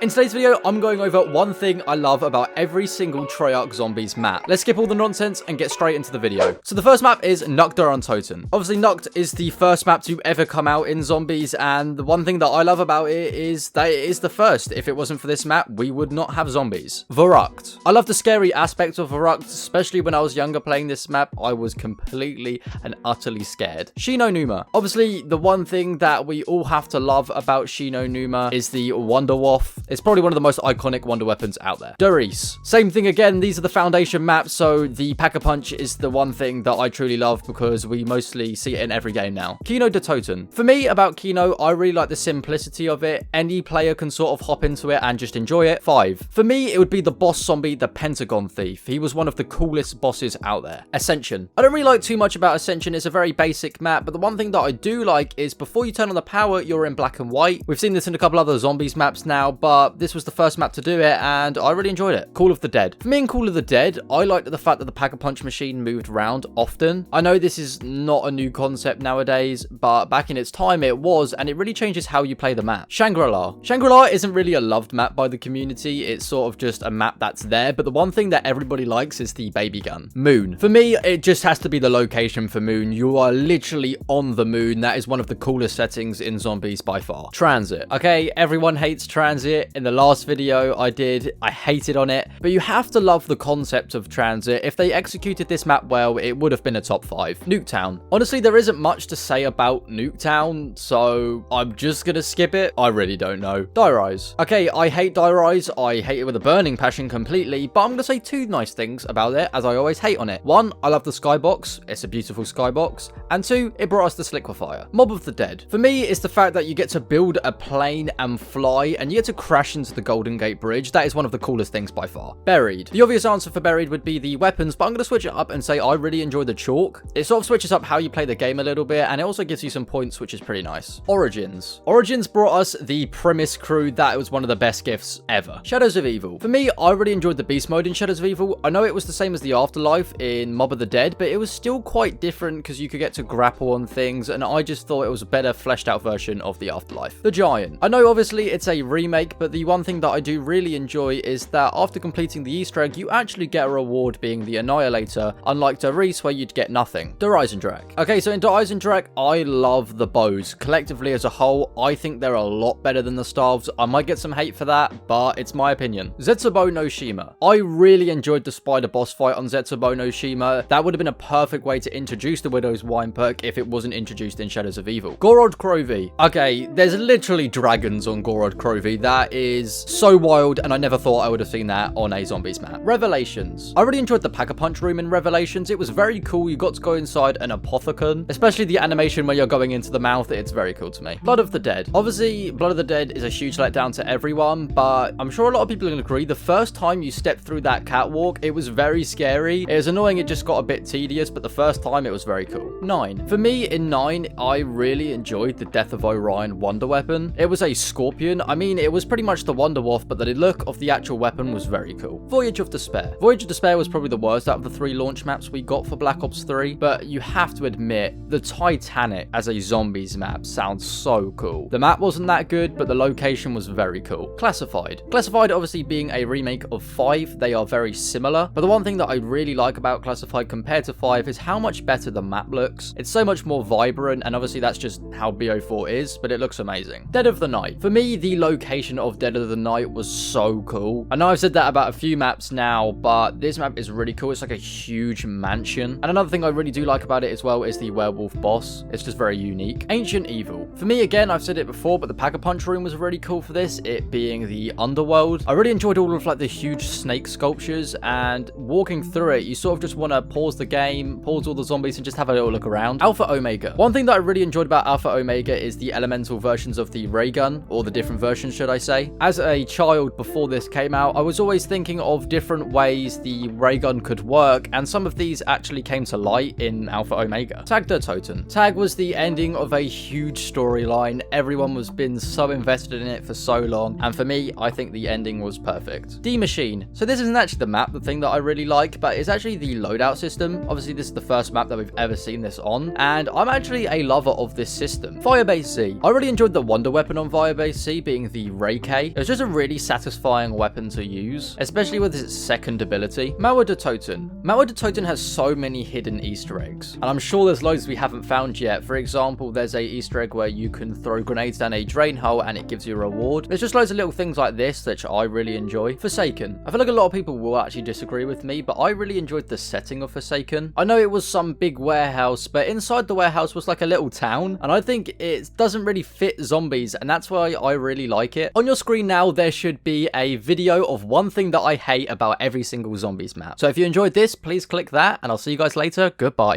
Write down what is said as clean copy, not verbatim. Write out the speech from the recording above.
In today's video, I'm going over one thing I love about every single Treyarch Zombies map. Let's skip all the nonsense and get straight into the video. So the first map is Nukt der Untoten. Obviously, Nukt is the first map to ever come out in Zombies, and the one thing that I love about it is that it is the first. If it wasn't for this map, we would not have Zombies. Verrucht. I love the scary aspect of Verrucht, especially when I was younger playing this map. I was completely and utterly scared. Shino Numa. Obviously, the one thing that we all have to love about Shino Numa is the Wonderwaff. It's probably one of the most iconic wonder weapons out there. Doris. Same thing again, these are the foundation maps, so the Pack-a-Punch is the one thing that I truly love because we mostly see it in every game now. Kino der Toten. For me, about Kino, I really like the simplicity of it. Any player can sort of hop into it and just enjoy it. 5. For me, it would be the boss zombie, the Pentagon Thief. He was one of the coolest bosses out there. Ascension. I don't really like too much about Ascension. It's a very basic map, but the one thing that I do like is before you turn on the power, you're in black and white. We've seen this in a couple other Zombies maps now, but this was the first map to do it, and I really enjoyed it. Call of the Dead. For me in Call of the Dead, I liked the fact that the Pack-a-Punch machine moved around often. I know this is not a new concept nowadays, but back in its time it was, and it really changes how you play the map. Shangri-La. Shangri-La isn't really a loved map by the community. It's sort of just a map that's there, but the one thing that everybody likes is the baby gun. Moon. For me, it just has to be the location for Moon. You are literally on the moon. That is one of the coolest settings in Zombies by far. Transit. Okay, everyone hates Transit. In the last video I hated on it, but you have to love the concept of Transit. If they executed this map well, it would have been a top 5. Nuketown. Honestly, there isn't much to say about Nuketown, so I'm just gonna skip it. I really don't know. Die Rise. Okay, I hate Die Rise. I hate it with a burning passion completely, but I'm gonna say 2 nice things about it, as I always hate on it. 1, I love the skybox. It's a beautiful skybox. And 2, it brought us the Sliquifier. Mob of the Dead. For me, it's the fact that you get to build a plane and fly, and you get to crash into the Golden Gate Bridge. That is one of the coolest things by far. Buried. The obvious answer for Buried would be the weapons, but I'm going to switch it up and say I really enjoy the chalk. It sort of switches up how you play the game a little bit, and it also gives you some points, which is pretty nice. Origins. Origins brought us the Primus crew. That was one of the best gifts ever. Shadows of Evil. For me, I really enjoyed the beast mode in Shadows of Evil. I know it was the same as the Afterlife in Mob of the Dead, but it was still quite different because you could get to grapple on things, and I just thought it was a better fleshed out version of the Afterlife. The Giant. I know obviously it's a remake, but the one thing that I do really enjoy is that after completing the Easter egg, you actually get a reward being the Annihilator, unlike Doris where you'd get nothing. Der Eisendrache. Okay, so in Der Eisendrache, I love the bows. Collectively as a whole, I think they're a lot better than the staves. I might get some hate for that, but it's my opinion. Zetsubo no Shima. I really enjoyed the spider boss fight on Zetsubo no Shima. That would have been a perfect way to introduce the Widow's Wine perk if it wasn't introduced in Shadows of Evil. Gorod Krovi. Okay, there's literally dragons on Gorod Krovi. That is so wild, and I never thought I would have seen that on a Zombies map. Revelations. I really enjoyed the Pack-a-Punch room in Revelations. It was very cool. You got to go inside an apothecon, especially the animation when you're going into the mouth. It's very cool to me. Blood of the Dead. Obviously, Blood of the Dead is a huge letdown to everyone, but I'm sure a lot of people can agree. The first time you stepped through that catwalk, it was very scary. It was annoying. It just got a bit tedious, but the first time it was very cool. 9. For me, in 9, I really enjoyed the Death of Orion wonder weapon. It was a scorpion. I mean, it was pretty much the Wonderwaff, but the look of the actual weapon was very cool. Voyage of Despair. Voyage of Despair was probably the worst out of the 3 launch maps we got for Black Ops 3, but you have to admit, the Titanic as a Zombies map sounds so cool. The map wasn't that good, but the location was very cool. Classified. Classified obviously being a remake of 5, they are very similar, but the one thing that I really like about Classified compared to 5 is how much better the map looks. It's so much more vibrant, and obviously that's just how BO4 is, but it looks amazing. Dead of the Night. For me, the location of Dead of the Night was so cool. I know I've said that about a few maps now, but this map is really cool. It's like a huge mansion. And another thing I really do like about it as well is the werewolf boss. It's just very unique. Ancient Evil. For me, again, I've said it before, but the Pack-a-Punch room was really cool for this, it being the underworld. I really enjoyed all of like the huge snake sculptures, and walking through it, you sort of just want to pause the game, pause all the zombies, and just have a little look around. Alpha Omega. One thing that I really enjoyed about Alpha Omega is the elemental versions of the ray gun, or the different versions, should I say. As a child before this came out, I was always thinking of different ways the ray gun could work, and some of these actually came to light in Alpha Omega. Tag der Toten. Tag was the ending of a huge storyline. Everyone was been so invested in it for so long, and for me, I think the ending was perfect. D-Machine. So this isn't actually the map, the thing that I really like, but it's actually the loadout system. Obviously, this is the first map that we've ever seen this on, and I'm actually a lover of this system. Firebase Z. I really enjoyed the wonder weapon on Firebase Z being the Ray okay. It was just a really satisfying weapon to use, especially with its second ability. Mauer de Toten. Mauer de Toten has so many hidden Easter eggs, and I'm sure there's loads we haven't found yet. For example, there's a Easter egg where you can throw grenades down a drain hole and it gives you a reward. There's just loads of little things like this which I really enjoy. Forsaken. I feel like a lot of people will actually disagree with me, but I really enjoyed the setting of Forsaken. I know it was some big warehouse, but inside the warehouse was like a little town, and I think it doesn't really fit zombies, and that's why I really like it. On your screen now, there should be a video of one thing that I hate about every single zombies map. So if you enjoyed this, please click that, and I'll see you guys later. Goodbye.